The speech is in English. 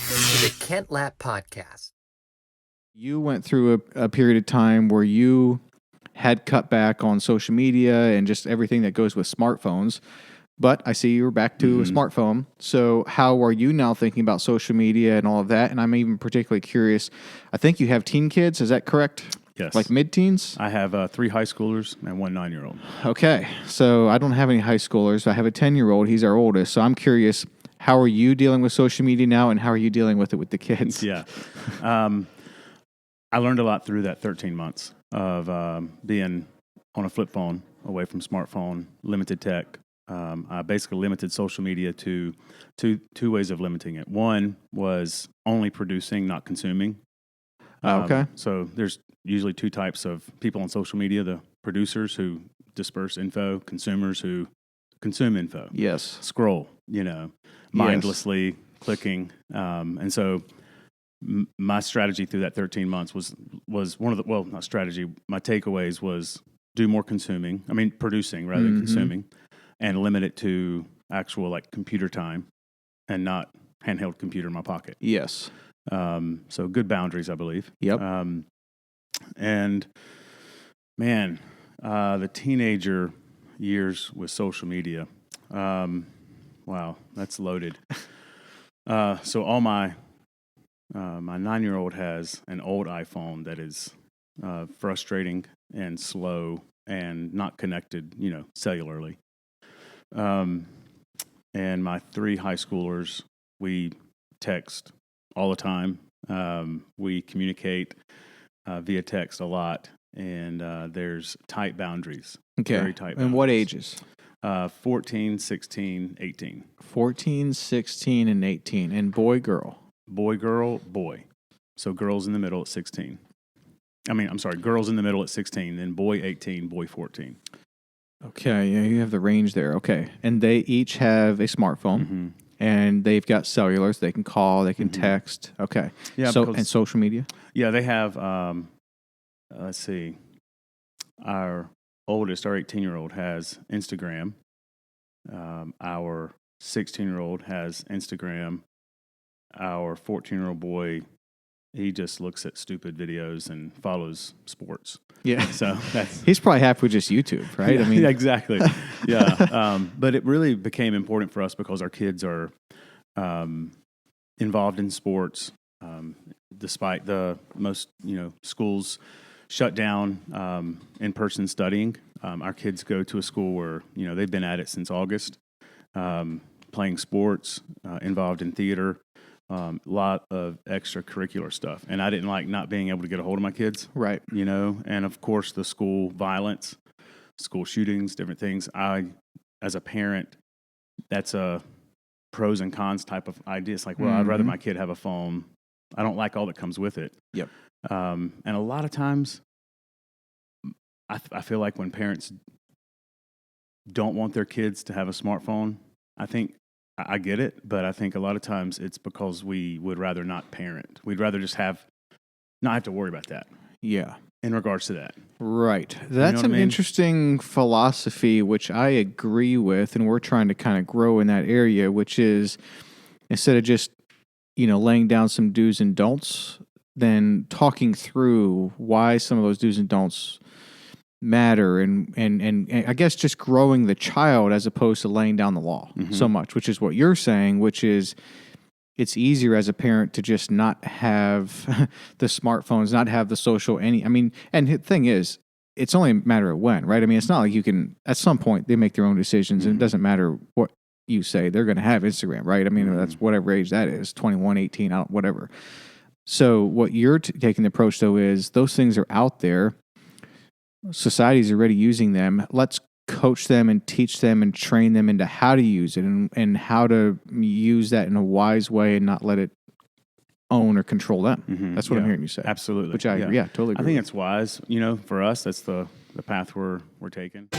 Welcome to the Kent Lapp Podcast. You went through a period of time where you had cut back on social media and just everything that goes with smartphones. But I see you're back to a smartphone. So how are you now thinking about social media and all of that? And I'm even particularly curious. I think you have teen kids. Is that correct? Yes. Like mid-teens? I have 3 high schoolers and 1 9-year-old. Okay. So I don't have any high schoolers. I have a 10-year-old. He's our oldest. So I'm curious, how are you dealing with social media now, and how are you dealing with it with the kids? Yeah. I learned a lot through that 13 months of being on a flip phone, away from smartphone, limited tech. I basically limited social media to two ways of limiting it. One was only producing, not consuming. Okay. So there's usually 2 types of people on social media: the producers who disperse info, consumers who consume info. Yes. Scroll, mindlessly clicking. And so my strategy through that 13 months was one of the, well, not strategy, my takeaways was do more producing rather than consuming, and limit it to actual like computer time and not handheld computer in my pocket. Yes. So good boundaries, I believe. Yep. And man, the teenager years with social media, wow, that's loaded. So all my 9-year-old has an old iPhone that is frustrating and slow and not connected, cellularly. And my 3 high schoolers, we text all the time. We communicate via text a lot, and there's tight boundaries. Okay. Very tight boundaries. And what ages? 14, 16, 18. 14, 16, and 18. And boy, girl. Boy, girl, boy. So girls in the middle at 16. Girls in the middle at 16, then boy 18, boy 14. Okay, yeah, you have the range there. Okay. And they each have a smartphone, and they've got cellulars. They can call, they can text. Okay. Yeah. And social media? Yeah, they have, let's see, our oldest, our 18-year-old, has Instagram. Our 16-year-old has Instagram. Our 14-year-old boy, he just looks at stupid videos and follows sports. Yeah. So he's probably happy with just YouTube, right? Yeah, yeah, exactly. Yeah. But it really became important for us because our kids are involved in sports. Despite the most, schools shut down in-person studying, our kids go to a school where, they've been at it since August, playing sports, involved in theater, lot of extracurricular stuff. And I didn't like not being able to get a hold of my kids. Right. And of course the school violence, school shootings, different things. As a parent, that's a pros and cons type of idea. It's like, well, I'd rather my kid have a phone. I don't like all that comes with it. Yep. And a lot of times I feel like when parents don't want their kids to have a smartphone, I get it, but I think a lot of times it's because we would rather not parent. We'd rather just not have to worry about that. Yeah. In regards to that. Right. That's an interesting philosophy, which I agree with, and we're trying to kind of grow in that area, which is instead of just, laying down some do's and don'ts, then talking through why some of those do's and don'ts matter, and I guess just growing the child as opposed to laying down the law so much, which is what you're saying, which is it's easier as a parent to just not have the smartphones, not have the social and the thing is, it's only a matter of when, right? It's not like you can, at some point they make their own decisions and it doesn't matter what you say, they're going to have Instagram, right? That's whatever age that is, 21, 18, whatever. So what you're taking the approach though is those things are out there. Society's already using them. Let's coach them and teach them and train them into how to use it and how to use that in a wise way and not let it own or control them. That's what I'm hearing you say. Absolutely. Which I agree. Yeah, totally agree. I think it's wise. For us, that's the path we're taking.